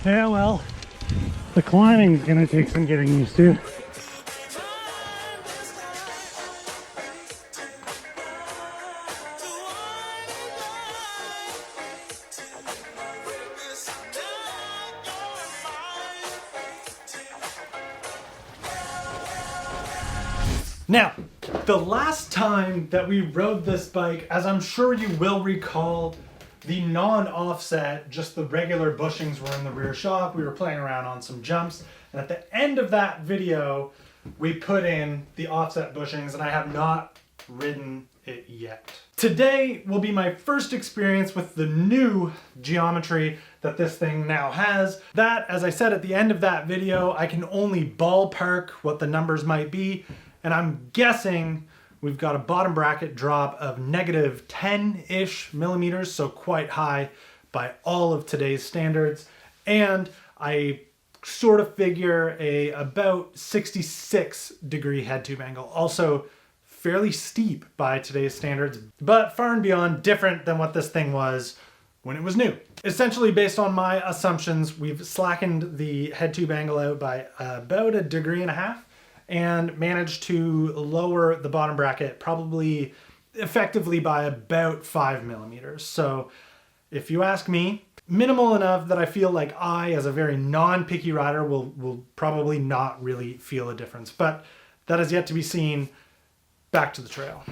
Yeah, well, the climbing is gonna take some getting used to. Now, the last time that we rode this bike, as I'm sure you will recall, the non-offset, just the regular bushings were in the rear shock. We were playing around on some jumps. And at the end of that video, we put in the offset bushings, and I have not ridden it yet. Today will be my first experience with the new geometry that this thing now has. That, as I said at the end of that video, I can only ballpark what the numbers might be. And I'm guessing we've got a bottom bracket drop of negative 10-ish millimeters, so quite high by all of today's standards. And I sort of figure a about 66-degree head tube angle. Also fairly steep by today's standards, but far and beyond different than what this thing was when it was new. Essentially, based on my assumptions, we've slackened the head tube angle out by about 1.5 degrees and managed to lower the bottom bracket probably effectively by about 5 millimeters. So if you ask me, minimal enough that I feel like I, as a very non-picky rider, will probably not really feel a difference. But that is yet to be seen. Back to the trail.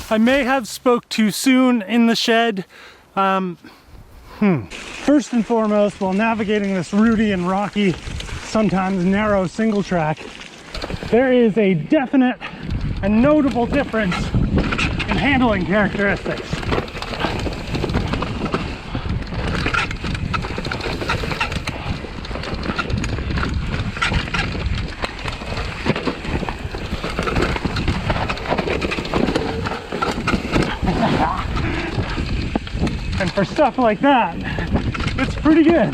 I may have spoke too soon in the shed. First and foremost, while navigating this rooty and rocky, sometimes narrow single track, there is a definite and notable difference in handling characteristics. And for stuff like that, it's pretty good.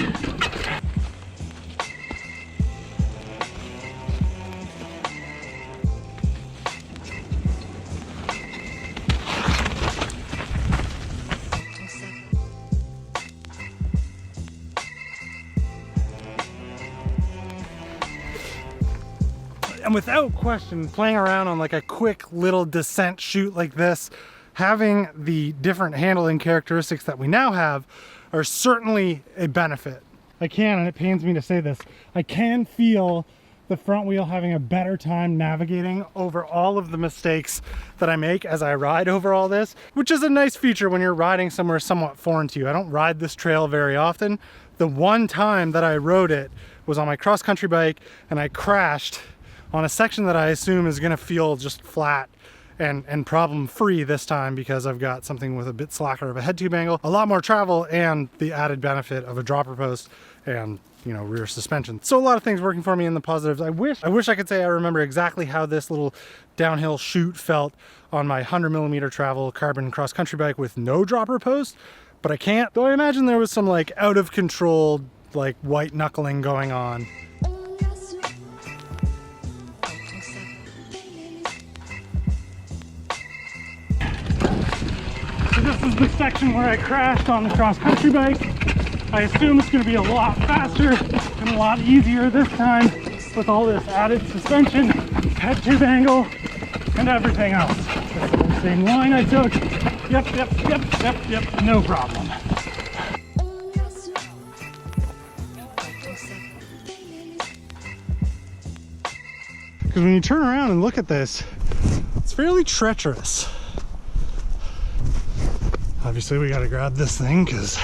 And without question, playing around on like a quick little descent chute like this, having the different handling characteristics that we now have are certainly a benefit. I can, and it pains me to say this, I can feel the front wheel having a better time navigating over all of the mistakes that I make as I ride over all this, which is a nice feature when you're riding somewhere somewhat foreign to you. I don't ride this trail very often. The one time that I rode it was on my cross-country bike, and I crashed on a section that I assume is gonna feel just flat and problem-free this time, because I've got something with a bit slacker of a head tube angle, a lot more travel, and the added benefit of a dropper post and, you know, rear suspension. So a lot of things working for me in the positives. I wish I could say I remember exactly how this little downhill chute felt on my 100mm travel carbon cross-country bike with no dropper post, but I can't. Though I imagine there was some like out of control, like white knuckling going on. This is the section where I crashed on the cross-country bike. I assume it's going to be a lot faster and a lot easier this time with all this added suspension, head tube angle, and everything else. That's the same line I took. Yep, no problem. Because when you turn around and look at this, it's fairly treacherous. Obviously we got to grab this thing because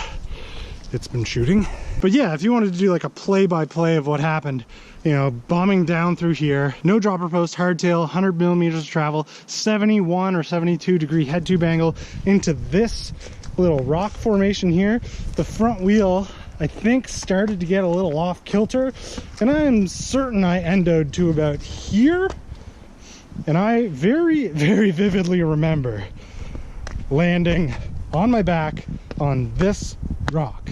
it's been shooting. But yeah, if you wanted to do like a play-by-play of what happened, you know, bombing down through here, no dropper post, hardtail, 100mm of travel, 71 or 72 degree head tube angle into this little rock formation here. The front wheel I think started to get a little off kilter, and I'm certain I endoed to about here. And I very, very vividly remember landing on my back on this rock.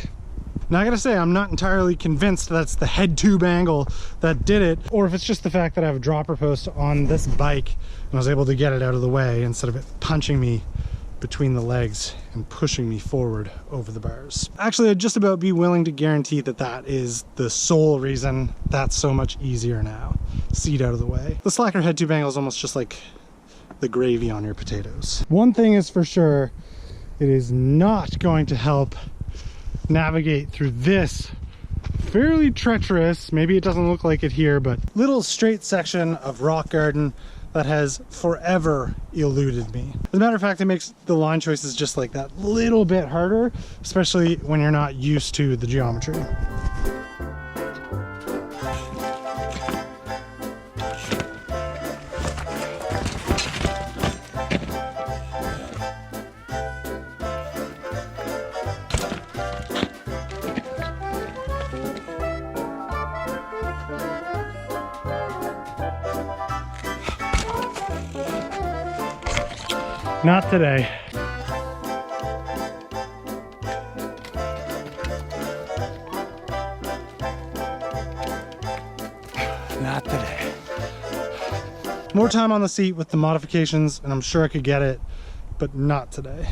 Now I gotta say, I'm not entirely convinced that's the head tube angle that did it, or if it's just the fact that I have a dropper post on this bike and I was able to get it out of the way instead of it punching me between the legs and pushing me forward over the bars. Actually, I'd just about be willing to guarantee that that is the sole reason that's so much easier now. Seat out of the way. The slacker head tube angle is almost just like the gravy on your potatoes. One thing is for sure, it is not going to help navigate through this fairly treacherous, maybe it doesn't look like it here, but little straight section of rock garden that has forever eluded me. As a matter of fact, it makes the line choices just like that little bit harder, especially when you're not used to the geometry. Not today. Not today. More time on the seat with the modifications, and I'm sure I could get it, but not today.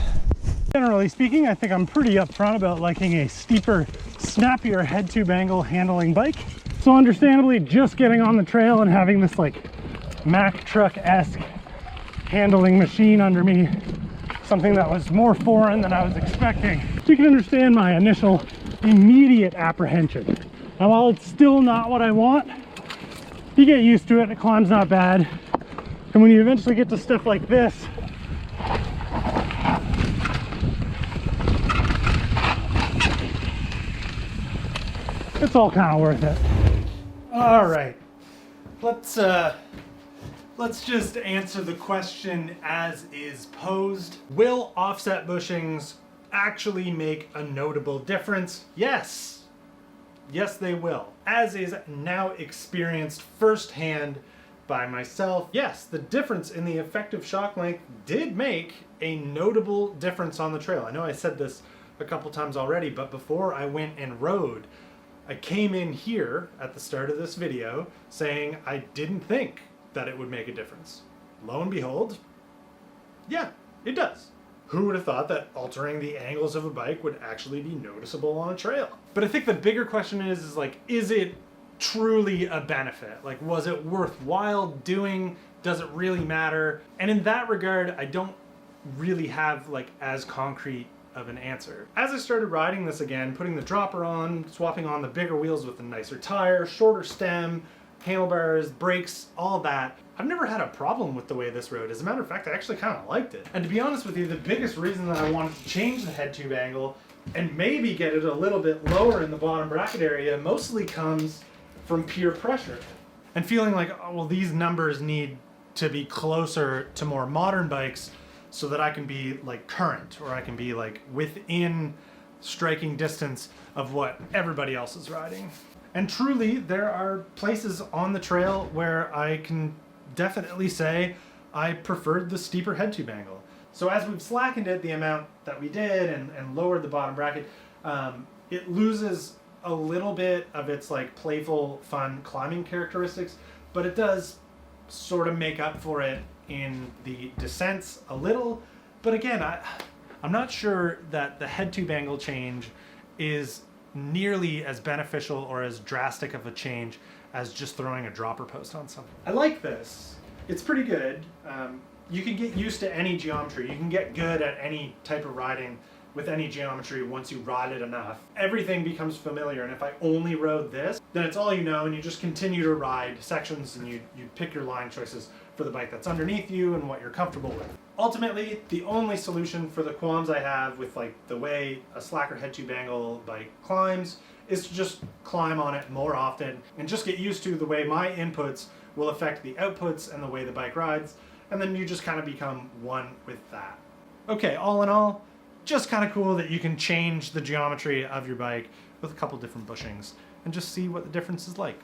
Generally speaking, I think I'm pretty upfront about liking a steeper, snappier head tube angle handling bike. So understandably, just getting on the trail and having this like Mack truck-esque handling machine under me, something that was more foreign than I was expecting. You can understand my initial immediate apprehension. Now, while it's still not what I want, you get used to it, the climb's not bad. And when you eventually get to stuff like this, it's all kind of worth it. All right, let's just answer the question as is posed. Will offset bushings actually make a notable difference? Yes. Yes, they will. As is now experienced firsthand by myself, yes, the difference in the effective shock length did make a notable difference on the trail. I know I said this a couple times already, but before I went and rode, I came in here at the start of this video saying I didn't think that it would make a difference. Lo and behold, yeah, it does. Who would have thought that altering the angles of a bike would actually be noticeable on a trail? But I think the bigger question is like, is it truly a benefit? Like, was it worthwhile doing? Does it really matter? And in that regard, I don't really have like as concrete of an answer. As I started riding this again, putting the dropper on, swapping on the bigger wheels with a nicer tire, shorter stem, handlebars, brakes, all that, I've never had a problem with the way this rode. As a matter of fact, I actually kind of liked it. And to be honest with you, the biggest reason that I wanted to change the head tube angle and maybe get it a little bit lower in the bottom bracket area mostly comes from peer pressure. And feeling like, oh, well, these numbers need to be closer to more modern bikes so that I can be like current, or I can be like within striking distance of what everybody else is riding. And truly, there are places on the trail where I can definitely say I preferred the steeper head tube angle. So as we've slackened it the amount that we did and lowered the bottom bracket, it loses a little bit of its like playful, fun climbing characteristics, but it does sort of make up for it in the descents a little. But again, I'm not sure that the head tube angle change is nearly as beneficial or as drastic of a change as just throwing a dropper post on something. I like this. It's pretty good. You can get used to any geometry. You can get good at any type of riding with any geometry once you ride it enough. Everything becomes familiar, and if I only rode this, then it's all you know, and you just continue to ride sections and you pick your line choices for the bike that's underneath you and what you're comfortable with. Ultimately, the only solution for the qualms I have with like the way a slacker head tube angle bike climbs is to just climb on it more often and just get used to the way my inputs will affect the outputs and the way the bike rides, and then you just kind of become one with that. Okay, all in all, just kind of cool that you can change the geometry of your bike with a couple different bushings and just see what the difference is like.